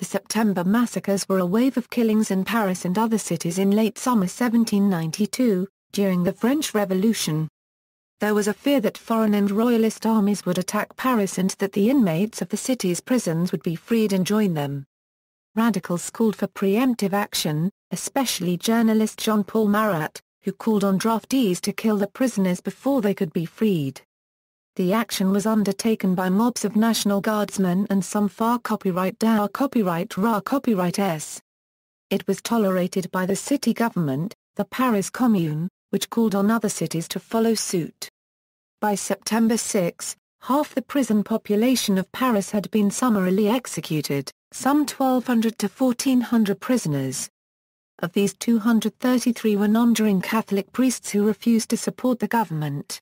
The September Massacres were a wave of killings in Paris and other cities in late summer 1792, during the French Revolution. There was a fear that foreign and royalist armies would attack Paris and that the inmates of the city's prisons would be freed and join them. Radicals called for preemptive action, especially journalist Jean-Paul Marat, who called on draftees to kill the prisoners before they could be freed. The action was undertaken by mobs of National Guardsmen and some far copyright DA copyright RA copyright S. It was tolerated by the city government, the Paris Commune, which called on other cities to follow suit. By September 6, half the prison population of Paris had been summarily executed, some 1,200 to 1,400 prisoners. Of these 233 were nonjuring Catholic priests who refused to support the government.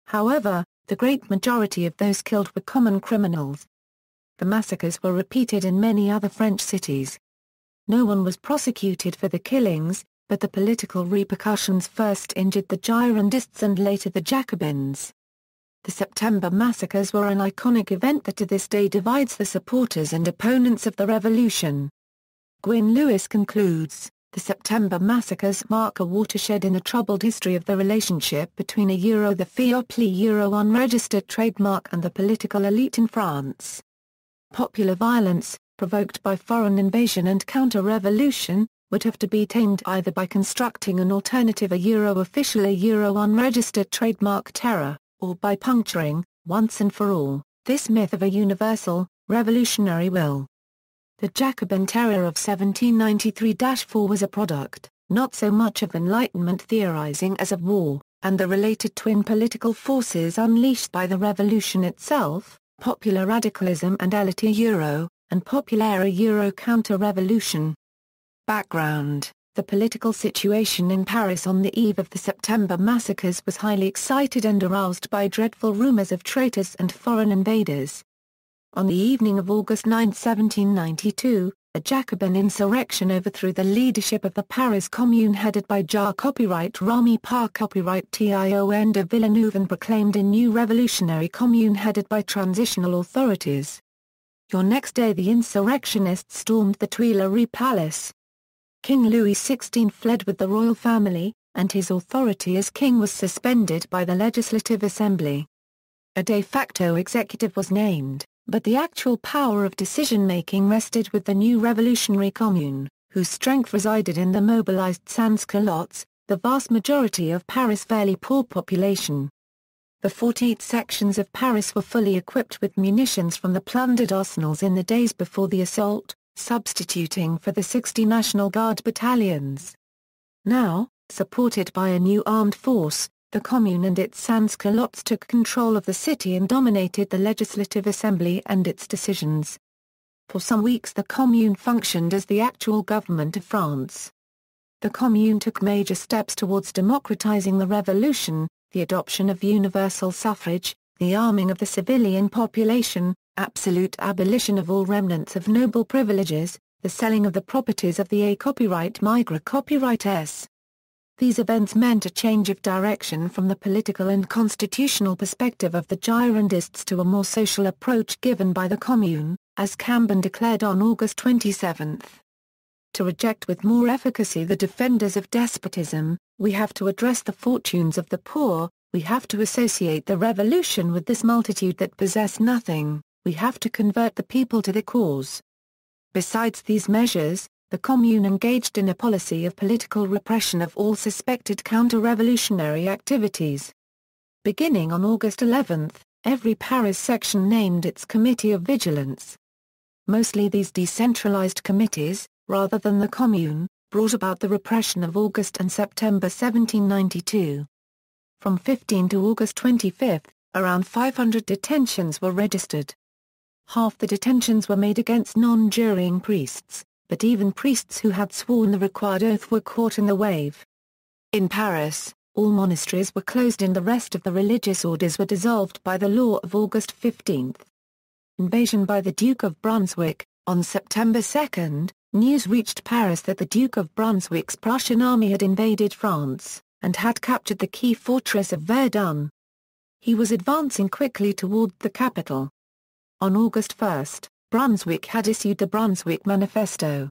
However, the great majority of those killed were common criminals. The massacres were repeated in many other French cities. No one was prosecuted for the killings, but the political repercussions first injured the Girondists and later the Jacobins. The September Massacres were an iconic event that to this day divides the supporters and opponents of the revolution. Gwyn Lewis concludes, "The September Massacres mark a watershed in the troubled history of the relationship between the Fioppli unregistered trademark and the political elite in France. Popular violence, provoked by foreign invasion and counter-revolution, would have to be tamed either by constructing an alternative official unregistered trademark terror, or by puncturing, once and for all, this myth of a universal, revolutionary will." The Jacobin terror of 1793-4 was a product, not so much of Enlightenment theorizing as of war, and the related twin political forces unleashed by the revolution itself, popular radicalism and elite and populaire counter-revolution. Background: the political situation in Paris on the eve of the September Massacres was highly excited and aroused by dreadful rumors of traitors and foreign invaders. On the evening of August 9, 1792, a Jacobin insurrection overthrew the leadership of the Paris Commune headed by Jar copyright Rami Par copyright Tion de Villeneuve and proclaimed a new revolutionary commune headed by transitional authorities. The next day the insurrectionists stormed the Tuileries Palace. King Louis XVI fled with the royal family, and his authority as king was suspended by the Legislative Assembly. A de facto executive was named, but the actual power of decision-making rested with the new revolutionary commune, whose strength resided in the mobilized sans-culottes, the vast majority of Paris' fairly poor population. The 48 sections of Paris were fully equipped with munitions from the plundered arsenals in the days before the assault, substituting for the 60 National Guard battalions. Now, supported by a new armed force, the Commune and its sans-culottes took control of the city and dominated the Legislative Assembly and its decisions. For some weeks the Commune functioned as the actual government of France. The Commune took major steps towards democratizing the revolution, the adoption of universal suffrage, the arming of the civilian population, absolute abolition of all remnants of noble privileges, the selling of the properties of the A copyright migra copyright S. These events meant a change of direction from the political and constitutional perspective of the Girondists to a more social approach given by the Commune, as Cambon declared on August 27. To reject with more efficacy the defenders of despotism, we have to address the fortunes of the poor, we have to associate the revolution with this multitude that possess nothing, we have to convert the people to the cause. Besides these measures, the Commune engaged in a policy of political repression of all suspected counter-revolutionary activities. Beginning on August 11, every Paris section named its Committee of Vigilance. Mostly these decentralized committees, rather than the Commune, brought about the repression of August and September 1792. From 15 to August 25, around 500 detentions were registered. Half the detentions were made against nonjuring priests, but even priests who had sworn the required oath were caught in the wave. In Paris, all monasteries were closed and the rest of the religious orders were dissolved by the law of August 15. Invasion by the Duke of Brunswick. On September 2, news reached Paris that the Duke of Brunswick's Prussian army had invaded France, and had captured the key fortress of Verdun. He was advancing quickly toward the capital. On August 1, Brunswick had issued the Brunswick Manifesto.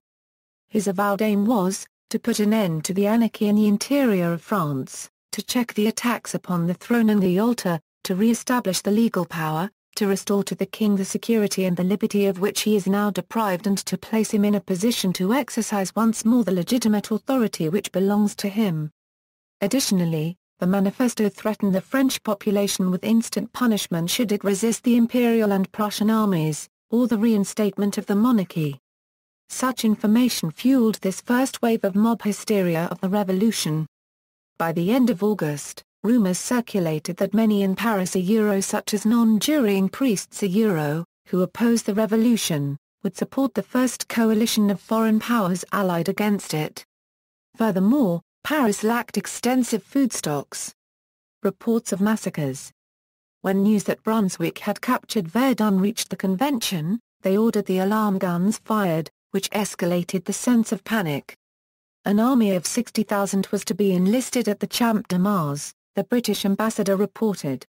His avowed aim was, to put an end to the anarchy in the interior of France, to check the attacks upon the throne and the altar, to re-establish the legal power, to restore to the king the security and the liberty of which he is now deprived, and to place him in a position to exercise once more the legitimate authority which belongs to him. Additionally, the manifesto threatened the French population with instant punishment should it resist the Imperial and Prussian armies, or the reinstatement of the monarchy. Such information fueled this first wave of mob hysteria of the revolution. By the end of August, rumors circulated that many in Paris such as nonjuring priests who opposed the revolution, would support the first coalition of foreign powers allied against it. Furthermore, Paris lacked extensive food stocks. Reports of massacres. When news that Brunswick had captured Verdun reached the convention, they ordered the alarm guns fired, which escalated the sense of panic. An army of 60,000 was to be enlisted at the Champ de Mars, the British ambassador reported.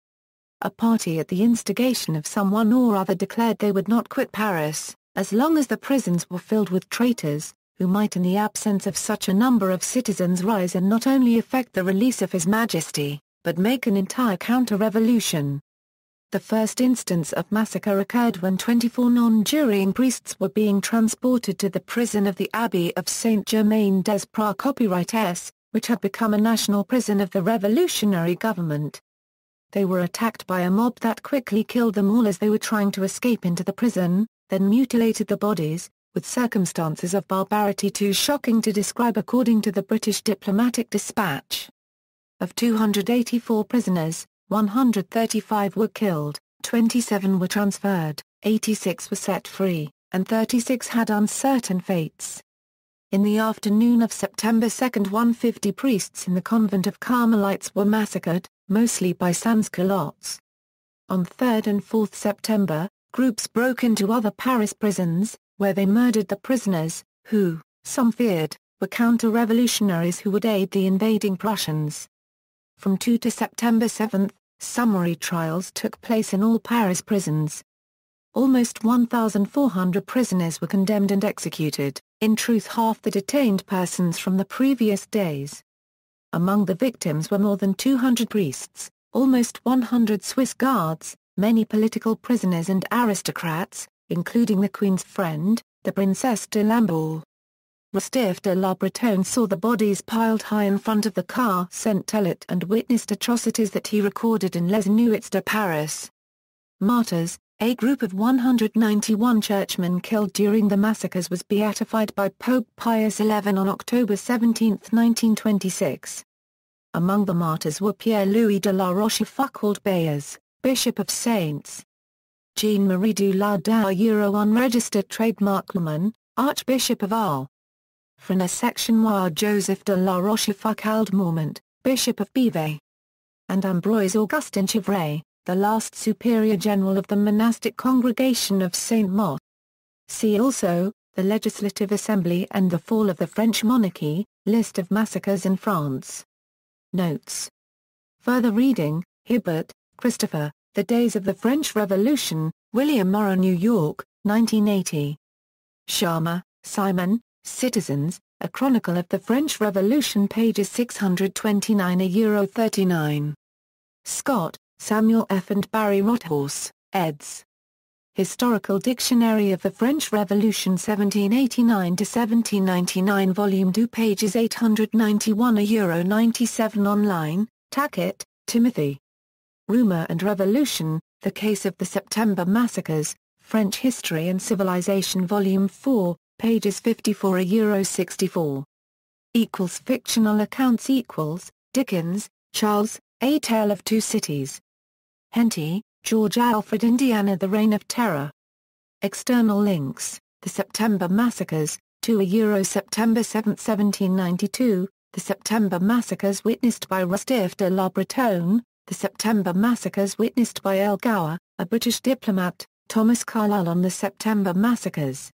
A party at the instigation of someone or other declared they would not quit Paris, as long as the prisons were filled with traitors, who might in the absence of such a number of citizens rise and not only effect the release of His Majesty, but make an entire counter-revolution. The first instance of massacre occurred when 24 nonjuring priests were being transported to the prison of the Abbey of Saint-Germain-des-Prés copyright S, which had become a national prison of the revolutionary government. They were attacked by a mob that quickly killed them all as they were trying to escape into the prison, then mutilated the bodies, with circumstances of barbarity too shocking to describe according to the British Diplomatic Dispatch. Of 284 prisoners, 135 were killed, 27 were transferred, 86 were set free, and 36 had uncertain fates. In the afternoon of September 2, 150 priests in the convent of Carmelites were massacred, mostly by sans-culottes. On 3 and 4 September, groups broke into other Paris prisons, where they murdered the prisoners, who, some feared, were counter-revolutionaries who would aid the invading Prussians. From 2 to September 7, summary trials took place in all Paris prisons. Almost 1,400 prisoners were condemned and executed, in truth half the detained persons from the previous days. Among the victims were more than 200 priests, almost 100 Swiss guards, many political prisoners and aristocrats, including the Queen's friend, the Princesse de Lamballe. Rostef de la Bretonne saw the bodies piled high in front of the car Saint-Elliot and witnessed atrocities that he recorded in Les Nuits de Paris. Martyrs, a group of 191 churchmen killed during the massacres, was beatified by Pope Pius XI on October 17, 1926. Among the martyrs were Pierre-Louis de la Rochefoucauld Bayers, Bishop of Saints. Jean-Marie du Lardin unregistered trademarkman, Archbishop of Arles. Frère Sectionnoir Joseph de la Rochefoucauld Mormont, Bishop of Beauvais. And Ambroise Augustin Chevray, the last Superior General of the monastic congregation of Saint-Mot. See also, the Legislative Assembly and the Fall of the French Monarchy, List of massacres in France. Notes. Further reading, Hibbert, Christopher, The Days of the French Revolution, William Morrow, New York, 1980. Sharma, Simon, Citizens, A Chronicle of the French Revolution, pages 629–39. Scott, Samuel F. and Barry Rothorse, eds. Historical Dictionary of the French Revolution 1789–1799 Volume 2 pages 891–97 online, Tackett, Timothy. Rumour and Revolution, The Case of the September Massacres, French History and Civilization Volume 4, pages 54–64. Fictional accounts Dickens, Charles, A Tale of Two Cities. Henty, George Alfred. Indiana, The Reign of Terror. External links, The September Massacres, to September 7, 1792, The September Massacres witnessed by Rostef de la Bretonne, The September Massacres witnessed by El Gower, a British diplomat, Thomas Carlyle on the September Massacres.